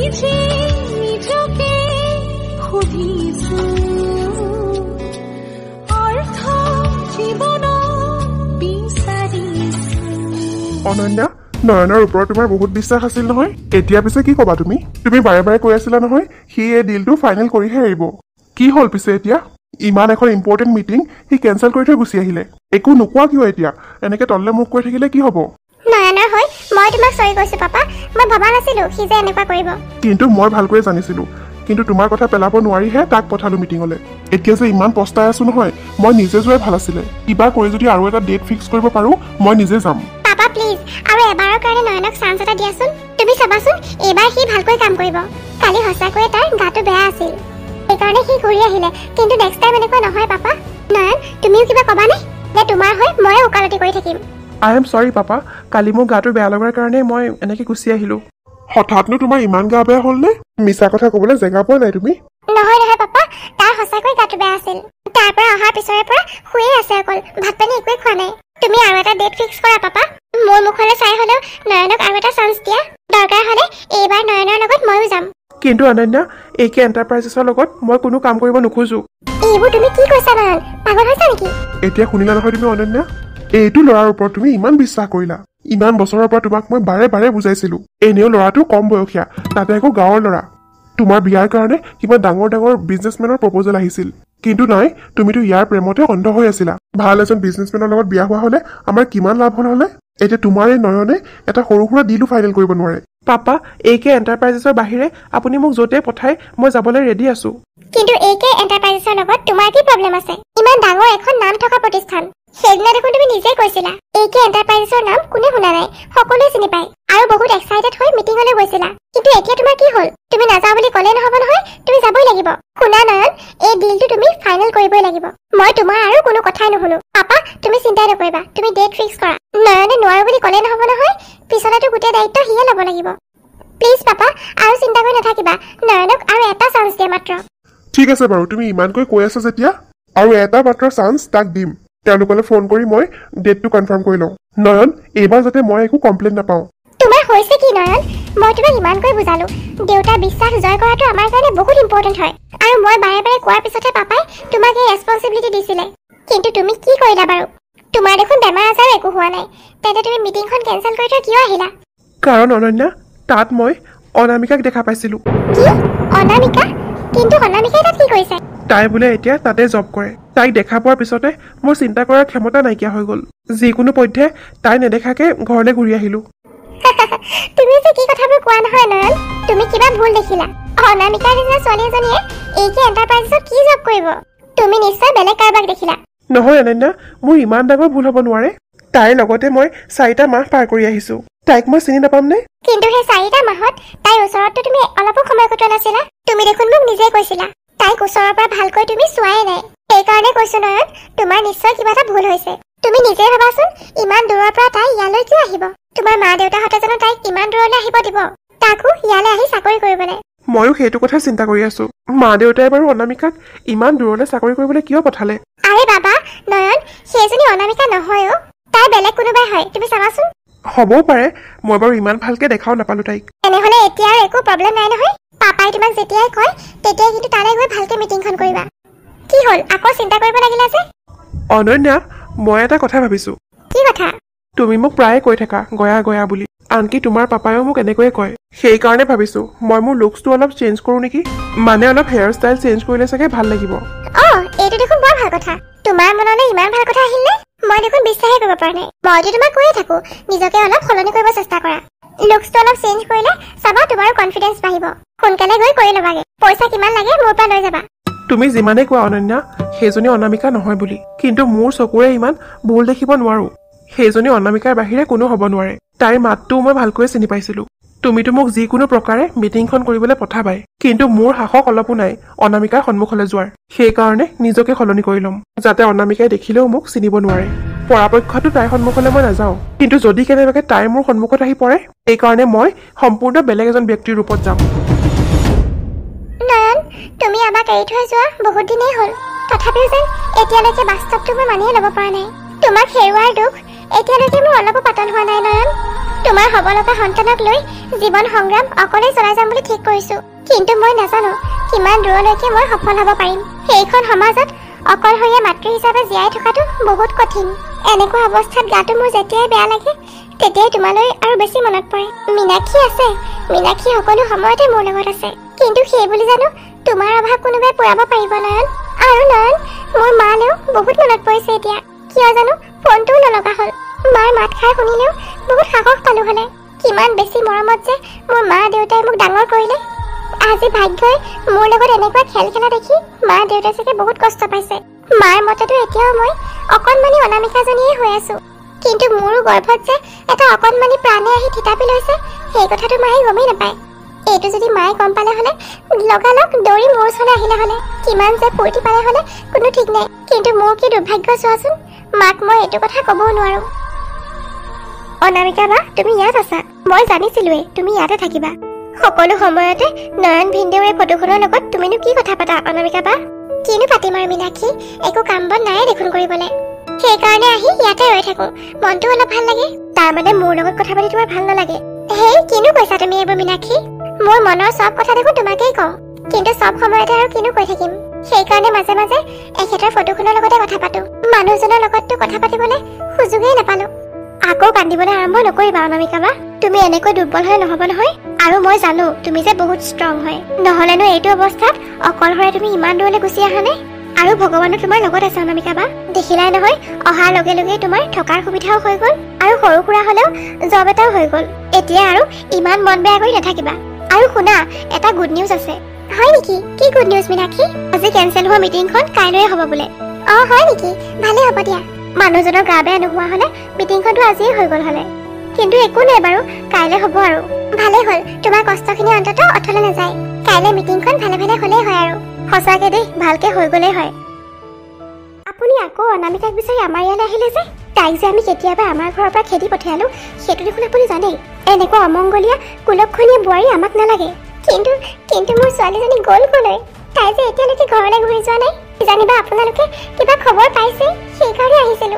নিজে নিজকে সুধিছো অৰ্থ জীৱনত বিচাৰিছো। অনন্যা, নয়নৰ ওপৰত তোমাৰ বহুত বিশ্বাস আছিল নহয়, এতিয়া পিছে কি কবা তুমি? তুমি বাৰে বাৰে কৈ আছিলা নহয় সি এই ডিলটো ফাইনেল কৰিহে এৰিব। কি হ'ল পিছে এতিয়া? ইমান এখন ইম্পৰ্টেণ্ট মিটিং সি কেঞ্চেল কৰি থৈ গুচি আহিলে। একো নোকোৱা কিয় এতিয়া? এনেকে তললে মুখ কৰি থাকিলে কি হ'ব? নয়নৰ হৈ মই তোমাক চৰি কৈছো পাপা। মই ভবা নাছিলো সি যে এনেকুৱা কৰিব। কিন্তু মই ভালকৈ জানিছিলো, কিন্তু তোমাৰ কথা পেলাব নোৱাৰিহে তাক পঠালো মিটিঙলৈ। এতিয়া যে ইমান পস্তাই আছো নহয়, মই নিজে যোৱাই ভাল আছিলে। কিবা কৰি যদি আৰু এটা ডেট ফিক্স কৰিব পাৰো মই নিজে যাম। পাপা প্লিজ আৰু এবাৰৰ কাৰণে নয়নক চান্স এটা দিয়াচোন। তুমি চাবাচোন এইবাৰ সি ভালকৈ কাম কৰিব। কালি সঁচাকৈয়ে তাৰ গাটো বেয়া আছিল, সেইকাৰণে সি ঘূৰি আহিলে। কিন্তু নেক্সট টাইম এনেকুৱা নহয় পাপা। নয়ন, তুমিও কিবা কবানে? নে তোমাৰ হৈ ময়ে ওকালতি কৰি থাকিম? আই এম চৰি পাপা, কালি মোৰ গাটো বেয়া লগাৰ কাৰণে মই এনেকে গুচি আহিলো। হঠাৎনো তোমাৰ ইমান গা বেয়া হ'ল নে? মিছা কথা কবলৈ জেগা পোৱা নাই তুমি? নহয় নহয় পাপা, তাৰ সঁচাকৈ গাটো বেয়া আছিল। তাৰ পৰা অহাৰ পিছৰে পৰা শুয়ে আছে অকল, ভাত পানী একোৱে খোৱা নাই। তুমি আৰু এটা ডেট ফিক্স কৰা পাপা। মোৰ মুখলৈ চাই হলেও নয়নক আৰু এটা চান্স দিয়া। দৰকাৰ হলে এইবাৰ নয়নৰ লগত ময়ো যাম। কিন্তু অনন্যা, AK এণ্টাৰপ্ৰাইজেছৰ লগত মই কোনো কাম কৰিব নোখোজো। এইবোৰ তুমি কি কৈছা নয়ন? পাগল হৈছা নেকি? এতিয়া শুনিলা নহয় তুমি অনন্যা? এইটো ল'ৰাৰ ওপৰত তুমি ইমান বিশ্বাস কৰিলা। ইমান বছৰৰ পৰা তোমাক মই বাৰে বাৰে বুজাইছিলো। এনেও ল'ৰাটো কম বয়সীয়া, তাতে আকৌ গাঁৱৰ ল'ৰা। তোমাৰ বিয়াৰ কাৰণে কিমান ডাঙৰ ডাঙৰ বিজনেছমেনৰ প্ৰপ'জেল আহিছিল, কিন্তু নাই, তুমিতো ইয়াৰ প্ৰেমতে অন্ধ হৈ আছিলা। ভাল এজন বিজনেছমেনৰ লগত বিয়া হোৱা হলে আমাৰ কিমান লাভ হল হলে। এতিয়া তোমাৰ এই নয়নে এটা সৰু সুৰা ডিলো ফাইনেল কৰিব নোৱাৰে। পাপা, AK এণ্টাৰপ্ৰাইজেছৰ বাহিৰে আপুনি মোক য'তে পঠাই মই যাবলৈ ৰেডি আছো। কিন্তু AK এণ্টাৰপ্ৰাইজেছৰ লগত তোমাৰ কি প্ৰব্লেম আছে? ইমান ডাঙৰ এখন নাম থকা প্ৰতিষ্ঠান। সেইদিনা দেখোন তুমি নিজেই কৈছিলা AK এণ্টাৰপ্ৰাইজেছৰ নাম কোনে শুনা নাই, সকলোৱে চিনি পায়। আৰু বহুত এক্সাইটেড হৈ মিটিঙলৈ গৈছিলা। কিন্তু এতিয়া তোমাৰ কি হ'ল? তুমি নাযাওঁ বুলি ক'লে নহ'ব নহয়, তুমি যাবই লাগিব। শুনা নয়ন, এই ডিলটো তুমি ফাইনেল কৰিবই লাগিব। মই তোমাৰ আৰু কোনো কথাই নুশুনো। পাপা, তুমি চিন্তাই নকৰিবা, তুমি ডেট ফিক্স কৰা। নয়নে নোৱাৰো বুলি ক'লে নহ'ব নহয়, পিছলেতো গোটেই দায়িত্ব সিয়ে ল'ব লাগিব। প্লিজ পাপা, আৰু চিন্তা কৰি নাথাকিবা। নয়নক আৰু এটা চান্স দিয়া মাত্ৰ। ঠিক আছে বাৰু, তুমি ইমানকৈ কৈ আছা যেতিয়া আৰু এটা মাত্ৰ চান্স তাক দিম। তেওঁলোকলৈ ফোন কৰি মই ডেটটো কনফাৰ্ম কৰি লওঁ। নয়ন, এইবাৰ যাতে মই একো কমপ্লেইন নাপাওঁ। তোমাৰ হৈছে কি নয়ন? মই তোমাক ইমানকৈ বুজালো, দেউতাৰ বিশ্বাস জয় কৰাটো আমাৰ কাৰণে বহুত ইম্পৰ্টেণ্ট হয়। আৰু মই বাৰে বাৰে কোৱাৰ পিছতহে পাপাই তোমাক এই ৰেছপন্সিবিলিটি দিছিলে। কিন্তু তুমি কি কৰিলা বাৰু? তোমাৰ দেখোন বেমাৰ আজাৰো একো হোৱা নাই, তেন্তে তুমি মিটিংখন কেঞ্চেল কৰি থৈ কিয় আহিলা? কাৰণ অনন্যা, তাত মই অনামিকাক দেখা পাইছিলো। কি? অনামিকা? কিন্তু অনামিকাই তাত কি কৰিছে? তাই বোলে এতিয়া তাতে জব কৰে। তাইক দেখা পোৱাৰ পিছতে মোৰ চিন্তা কৰাৰ ক্ষমতা নাইকিয়া হৈ গ'ল। যিকোনো পধ্যে তাই নেদেখাকে ঘৰলৈ ঘূৰি আহিলো। তুমি যে কি কথাবোৰ কোৱা নহয় নয়ন, তুমি কিবা ভুল দেখিলা। অনামিকাৰ নিচিনা ছোৱালী এজনীয়ে AK এণ্টাৰপ্ৰাইজেছত কি জব কৰিব? তুমি নিশ্চয় বেলেগ কাৰোবাক দেখিলা। নহয় অনন্যা, মোৰ ইমান ডাঙৰ ভুল হ'ব নোৱাৰে। তাইৰ লগতে মই 4টা মাহ পাৰ কৰি আহিছো। তাইক মই চিনি নাপাম নে? কিন্তু সেই 4টা মাহত তাইৰ ওচৰততো তুমি অলপো সময় কটোৱা নাছিলা। তুমি দেখোন মোক নিজেই কৈছিলা তাইক ওচৰৰ পৰা ভালকৈ তুমি চোৱাই নাই। সেইকাৰণে কৈছো নয়ন, তোমাৰ নিশ্চয় কিবা এটা ভুল হৈছে। তুমি নিজে ভাবাচোন, ইমান দূৰৰ পৰা তাই ইয়ালৈ কিয় আহিব? তোমাৰ মা দেউতাহঁতে জানো তাইক ইমান দূৰলৈ আহিব দিব? তাকো ইয়ালৈ আহি চাকৰি কৰিবলৈ। ময়ো সেইটো কথা চিন্তা কৰি আছো। মা দেউতাই বাৰু অনামিকাক ইমান দূৰলৈ চাকৰি কৰিবলৈ কিয় পঠালে? আৰে বাবা, নয়ন, সেইজনী অনামিকা নহয় অ', তাই বেলেগ কোনোবাই হয়, তুমি চাবাচোন। হ'বও পাৰে, মই বাৰু ইমান ভালকে দেখাও নাপালো তাইক। এনেহ'লে এতিয়া আৰু একো প্ৰব্লেম নাই নহয়। পাপাই তোমাক যেতিয়াই কয় তেতিয়াই কিন্তু তালৈ গৈ ভালকে মিটিংখন কৰিবা। কি হ'ল, আকৌ চিন্তা কৰিব লাগিলা যে? অনন্যা, মই এটা কথা ভাবিছো। কি কথা? তুমি মোক প্ৰায়ে কৈ থাকা গয়া গয়া বুলি, আনকি তোমাৰ পাপায়ো মোক এনেকৈয়ে কয়। সেইকাৰণে ভাবিছো মই মোৰ লুকছটো অলপ চেঞ্জ কৰো নেকি। মানে অলপ হেয়াৰ ষ্টাইল চেঞ্জ কৰিলে চাগে ভাল লাগিব। এইটো দেখোন বৰ ভাল কথা। তোমাৰ মনলৈ ইমান ভাল কথা আহিল নে? মই দেখোন বিশ্বাসে কৰিব পৰা নাই। মইতো তোমাক কৈয়ে থাকো নিজকে অলপ সলনি কৰিব চেষ্টা কৰা। লুকছটো অলপ চেঞ্জ কৰিলে চাবা তোমাৰো কনফিডেন্স বাঢ়িব। সোনকালে গৈ কৰি ল'বাগে। পইচা কিমান লাগে মোৰ পৰা লৈ যাবা। তুমি যিমানেই কোৱা অনন্যা সেইজনী অনামিকা নহয় বুলি, কিন্তু মোৰ চকুৰে ইমান ভুল দেখিব নোৱাৰো। সেইজনী অনামিকাৰ বাহিৰে কোনো হ'ব নোৱাৰে। তাইৰ মাতটোও মই ভালকৈ চিনি পাইছিলো। তুমিতো মোক যিকোনো প্ৰকাৰে মিটিংখন কৰিবলৈ পঠাবাই, কিন্তু মোৰ সাহস অলপো নাই অনামিকাৰ সন্মুখলৈ যোৱাৰ। সেইকাৰণে নিজকে সলনি কৰি ল'ম, যাতে অনামিকাই দেখিলেও মোক চিনিব নোৱাৰে। পৰাপক্ষতো তাইৰ সন্মুখলৈ মই নাযাওঁ, কিন্তু যদি কেনেবাকে তাই মোৰ সন্মুখত আহি পৰে, সেইকাৰণে মই সম্পূৰ্ণ বেলেগ এজন ব্যক্তিৰ ৰূপত যাম। নয়ন, তুমি আমাক এৰি থৈ যোৱা বহুত দিনেই হ'ল। তথাপিও যেন এতিয়ালৈকে বাস্তৱটো মই মানিয়ে ল'ব পৰা নাই। তোমাক হেৰুৱাৰ দুখ এতিয়ালৈকে মোৰ অলপো পাতল হোৱা নাই নয়ন। তোমাৰ হ'ব লগা সন্তানক লৈ জীৱন সংগ্ৰাম অকলে চলাই যাম বুলি ঠিক কৰিছো। কিন্তু মই নাজানো কিমান দূৰলৈকে মই সফল হ'ব পাৰিম। সেইখন সমাজত অকলশৰীয়া মাতৃ হিচাপে জীয়াই থকাটো বহুত কঠিন। এনেকুৱা অৱস্থাত গাটো মোৰ যেতিয়াই বেয়া লাগে তেতিয়াই তোমালৈ আৰু বেছি মনত পৰে। মীনাক্ষী আছে, মীনাক্ষী সকলো সময়তে মোৰ লগত আছে, কিন্তু সেই বুলি জানো তোমাৰ অভাৱ কোনোবাই পূৰাব পাৰিব নয়ন? আৰু নয়ন, মোৰ মালেও বহুত মনত পৰিছে এতিয়া। কিয় জানো ফোনটোও নলগা হ'ল। মাৰ মাত খাই শুনিলেও বহুত সাহস পালো হ'লে। কিমান বেছি মৰমত যে মোৰ মা দেউতাই মোক ডাঙৰ কৰিলে। আজি ভাগ্যই মোৰ লগত এনেকুৱা খেল খেলা দেখি মা দেউতাই চাগে বহুত কষ্ট পাইছে। মাৰ মতেতো এতিয়াও মই অকণমানি অনামিকাজনীয়ে হৈ আছো, কিন্তু মোৰো গৰ্ভত যে এটা অকণমানি প্ৰাণে আহি থিতাপি লৈছে সেই কথাটো মায়ে গমেই নাপায়। এইটো যদি মায়ে গম পালে হ'লে লগালগ দৌৰি মোৰ ওচৰলৈ আহিলে হ'লে কিমান যে ফূৰ্তি পালে হ'লে কোনো ঠিক নাই। কিন্তু মোৰ কি দুৰ্ভাগ্য চোৱাচোন, মাক মই এইটো কথা ক'বও নোৱাৰো। অনামিকা বা, তুমি ইয়াত আছা? মই জানিছিলোৱে তুমি ইয়াতে থাকিবা। সকলো সময়তে নয়ন ভিনদেউৰ এই ফটোখনৰ লগত তুমিনো কি কথা পাতা অনামিকা বা? কিনো পাতিম আৰু মীনাক্ষী, একো কাম বন নাই দেখোন কৰিবলৈ। সেইকাৰণে আহি ইয়াতে ৰৈ থাকো, মনটো অলপ ভাল লাগে। তাৰ মানে মোৰ লগত কথা পাতি তোমাৰ ভাল নালাগে? হেই, কিনো কৈছা তুমি এইবোৰ মীনাক্ষী? মোৰ মনৰ চব কথা দেখোন তোমাকেই কওঁ, কিন্তু চব সময়তে আৰু কিনো কৈ থাকিম। সেইকাৰণে মাজে মাজে এখেতৰ ফটোখনৰ লগতে কথা পাতো। মানুহজনৰ লগততো কথা পাতিবলৈ সুযোগেই নাপালো। আকৌ কান্দিবলৈ আৰম্ভ নকৰিবা অনামিকা বা, তুমি এনেকৈ দুৰ্বল হৈ নহ'ব নহয়। আৰু মই জানো তুমি যে বহুত ষ্ট্ৰং হয়, নহ'লেনো এইটো অৱস্থাত অকলশৰে তুমি ইমান দূৰলৈ গুচি আহা নে? আৰু ভগৱানো তোমাৰ লগত আছে অনামিকা বা। দেখিলাই নহয়, অহাৰ লগে লগে তোমাৰ থকাৰ সুবিধাও হৈ গ'ল আৰু সৰু সুৰা হ'লেও জব এটাও হৈ গ'ল। এতিয়া আৰু ইমান মন বেয়া কৰি নাথাকিবা। আৰু শুনা, এটা গুড নিউজ আছে। হয় নেকি? কি গুড নিউজ মীনাক্ষী? আজি কেঞ্চেল হোৱা মিটিংখন কাইলৈ হ'ব বোলে। হয় নেকি? ভালে হ'ব দিয়া। মানুহজনৰ গা বেয়া নোহোৱা হ'লে মিটিংখনটো আজিয়ে হৈ গ'ল হ'লে, কিন্তু একো নাই বাৰু, কাইলৈ হ'ব আৰু। ভালে হ'ল, তোমাৰ কষ্টখিনি অন্তত অথলে নাযায়। কাইলৈ মিটিংখন ভালে ভালে হ'লেই হয় আৰু। সঁচাকে দেই, ভালকে হৈ গ'লেই হয়। আপুনি আকৌ অনামিকাক বিচাৰি আমাৰ ইয়ালৈ আহিলে যে? তাইক যে আমি কেতিয়াবা আমাৰ ঘৰৰ পৰা খেদি পঠিয়ালো সেইটো দেখোন আপুনি জানেই। এনেকুৱা অমংগলীয়া কুলক্ষণীয়া বোৱাৰী আমাক নালাগে। কিন্তু মোৰ ছোৱালীজনী গ'ল ক'লৈ? তাই যে এতিয়ালৈকে ঘৰলৈ ঘূৰি যোৱা নাই। জানিবা আপোনালোকে কিবা খবৰ পাইছে, সেইকাৰণে আহিছিলো।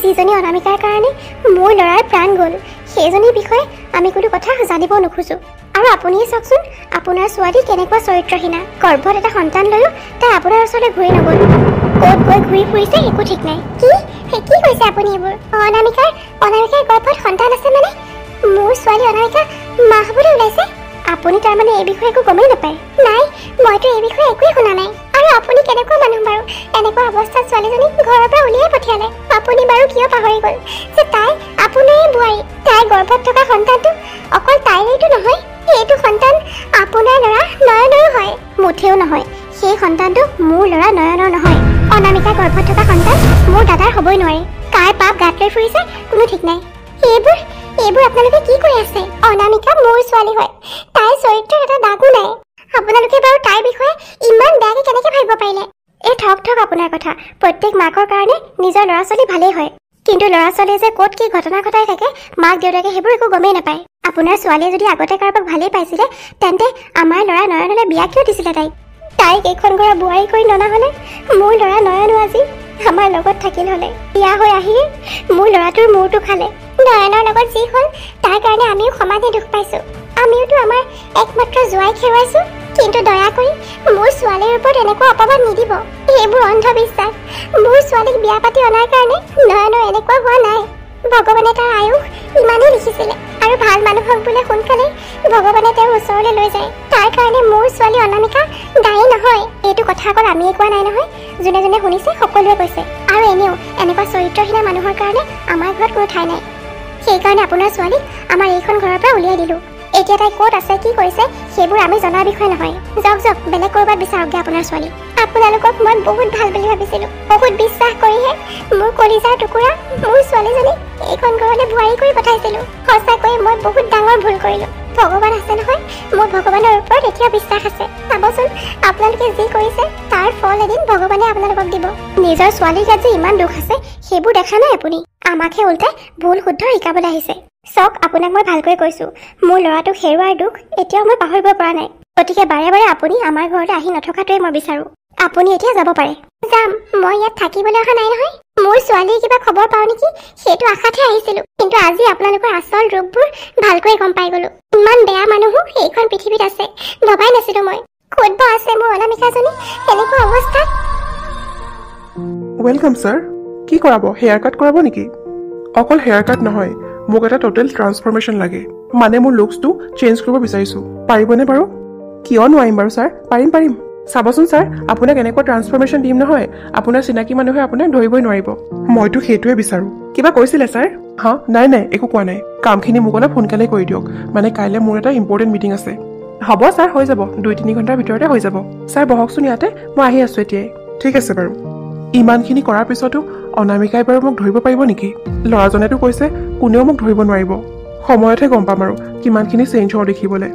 যিজনী অনামিকাৰ কাৰণে মোৰ ল'ৰাৰ প্ৰাণ গ'ল, সেইজনীৰ বিষয়ে আমি কোনো কথা জানিব নোখোজো। আৰু আপুনিয়ে চাওকচোন, আপোনাৰ ছোৱালী কেনেকুৱা চৰিত্ৰহীনা। গৰ্ভত এটা সন্তান লৈও তাই আপোনাৰ ওচৰলৈ ঘূৰি নগ'ল। ক'ত গৈ ঘূৰি ফুৰিছে একো ঠিক নাই। কি কৈছে আপুনি এইবোৰ? অনামিকাৰ গৰ্ভত সন্তান আছে মানে? মোৰ ছোৱালী অনামিকা মা হ'বলৈ ওলাইছে? আপুনি তাৰমানে এই বিষয়ে একো গমেই নাপায়? নাই, মইতো এই বিষয়ে একোৱেই শুনা নাই। আৰু আপুনি কেনেকুৱা মানুহ বাৰু, এনেকুৱা অৱস্থাত ছোৱালীজনীক ঘৰৰ পৰা উলিয়াই পঠিয়ালে? আপুনি বাৰু কিয় পাহৰি গ'ল যে তাই আপোনাৰে বোৱাৰী? তাইৰ গৰ্ভত থকা সন্তানটো অকল তাইৰেইটো নহয়, এইটো সন্তান আপোনাৰ ল'ৰা নয়নৰো হয়। মুঠেও নহয়, সেই সন্তানটো মোৰ ল'ৰা নয়নৰ নহয়। অনামিকাৰ গৰ্ভত থকা সন্তান মোৰ দাদাৰ হ'বই নোৱাৰে। কাৰ পাপ গাত লৈ ফুৰিছে কোনো ঠিক নাই। এইবোৰ আপোনালোকে কি কৈ আছে? অনামিকা মোৰ ছোৱালী হয়, তাইৰ চৰিত্ৰৰ এটা দাগো নাই। আপোনালোকে বাৰু তাইৰ বিষয়ে ইমান বেয়াকে কেনেকে ভাবিব পাৰিলে? এই ঠক আপোনাৰ কথা। প্ৰত্যেক মাকৰ কাৰণে নিজৰ ল'ৰা ছোৱালী ভালেই হয়, কিন্তু ল'ৰা ছোৱালীয়ে যে ক'ত কি ঘটনা ঘটাই থাকে মাক দেউতাকে সেইবোৰ একো গমেই নাপায়। আপোনাৰ ছোৱালীয়ে যদি আগতে কাৰোবাক ভালেই পাইছিলে তেন্তে আমাৰ ল'ৰা নয়নলৈ বিয়া কিয় দিছিলে? তাইক এইখন ঘৰৰ বোৱাৰী কৰি ননা হ'লে মোৰ ল'ৰা নয়নো আজি আমাৰ লগত থাকিল হ'লে। বিয়া হৈ আহি মোৰ ল'ৰাটোৰ মূৰটো খালে। নয়নৰ লগত যি হ'ল তাৰ কাৰণে আমিও সমানে দুখ পাইছো। আমিওতো আমাৰ একমাত্ৰ জোৱাই হেৰুৱাইছো, কিন্তু দয়া কৰি মোৰ ছোৱালীৰ ওপৰত এনেকুৱা অপবাদ নিদিব। এইবোৰ অন্ধবিশ্বাস। মোৰ ছোৱালীক বিয়া পাতি অনাৰ কাৰণে নয়নৰ এনেকুৱা হোৱা নাই। ভগৱানে তাৰ আয়ুস ইমানেই লিখিছিলে, আৰু ভাল মানুহক বোলে সোনকালে ভগৱানে তেওঁৰ ওচৰলৈ লৈ যায়। তাৰ কাৰণে মোৰ ছোৱালী অনামিকা দায়ী নহয়। এইটো কথা অকল আমিয়ে কোৱা নাই নহয়, যোনে যোনে শুনিছে সকলোৱে কৈছে। আৰু এনেও এনেকুৱা চৰিত্ৰহীনা মানুহৰ কাৰণে আমাৰ ঘৰত কোনো ঠাই নাই। সেইকাৰণে আপোনাৰ ছোৱালীক আমাৰ এইখন ঘৰৰ পৰা উলিয়াই দিলো। এতিয়া তাই ক'ত আছে, কি কৰিছে সেইবোৰ আমি জনাৰ বিষয় নহয়। যাওক বেলেগ ক'ৰবাত বিচাৰকগৈ আপোনাৰ ছোৱালী। আপোনালোকক মই বহুত ভাল বুলি ভাবিছিলো, বহুত বিশ্বাস কৰিহে মোৰ কলিজাৰ টুকুৰা মোৰ ছোৱালীজনীক এইখন ঘৰলৈ বোৱাৰী কৰি পঠাইছিলো। সঁচাকৈ মই বহুত ডাঙৰ ভুল কৰিলো। ভগৱান আছে নহয়, মোৰ ভগৱানৰ ওপৰত এতিয়া বিশ্বাস আছে। চাবচোন আপোনালোকে যি কৰিছে তাৰ ফল এদিন ভগৱানে আপোনালোকক দিব। নিজৰ ছোৱালীৰ গাত যে ইমান দুখ আছে সেইবোৰ দেখা নাই আপুনি। আমাকহে উল্টাই ভুল শুদ্ধ শিকাবলৈ আহিছে। চাওক, আপোনাক মই ভালকৈ কৈছো, মোৰ ল'ৰাটোক হেৰুৱাৰ দুখ এতিয়াও মই পাহৰিব পৰা নাই। গতিকে বাৰে বাৰে আপুনি আমাৰ ঘৰলৈ আহি নথকাটোৱে মই বিচাৰো। আপুনি এতিয়া যাব পাৰে। যাম, মই ইয়াত থাকিবলৈ অহা নাই নহয়। মোৰ ছোৱালীৰ কিবা খবৰ পাওঁ নেকি সেইটো আশাতহে আহিছিলো, কিন্তু আজি আপোনালোকৰ আচল ৰূপবোৰ ভালকৈ গম পাই গলো। ইমান বেয়া মানুহো এইখন পৃথিৱীত আছে, ভবাই নাছিলো মই। ক'ত বা আছে মোৰ অনামিকাজনী এনেকুৱা অৱস্থাত। Welcome sir. কি কৰাব, হেয়াৰ কাট কৰাব নেকি? অকল হেয়াৰ কাট নহয়, মোক এটা টোটেল ট্ৰান্সফৰ্মেশ্যন লাগে। মানে মোৰ লুকছটো চেঞ্জ কৰিব বিচাৰিছোঁ। পাৰিবনে বাৰু? কিয় নোৱাৰিম বাৰু ছাৰ, পাৰিম। চাবচোন ছাৰ, আপোনাক এনেকুৱা ট্ৰান্সফৰ্মেশ্যন দিম নহয়, আপোনাৰ চিনাকি মানুহে আপোনাক ধৰিবই নোৱাৰিব। মইতো সেইটোৱে বিচাৰোঁ। কিবা কৈছিলে ছাৰ? হা, নাই একো কোৱা নাই। কামখিনি মোক অলপ সোনকালে কৰি দিয়ক, মানে কাইলৈ মোৰ এটা ইম্পৰ্টেণ্ট মিটিং আছে। হ'ব ছাৰ, হৈ যাব, 2-3 ঘণ্টাৰ ভিতৰতে হৈ যাব। ছাৰ বহকচোন ইয়াতে, মই আহি আছোঁ এতিয়াই। ঠিক আছে বাৰু। ইমানখিনি কৰাৰ পিছতো অনামিকাই বাৰু মোক ধৰিব পাৰিব নেকি? ল'ৰাজনেতো কৈছে কোনেও মোক ধৰিব নোৱাৰিব। সময়তহে গম পাম আৰু কিমানখিনি চেঞ্জ হোৱা দেখিবলৈ।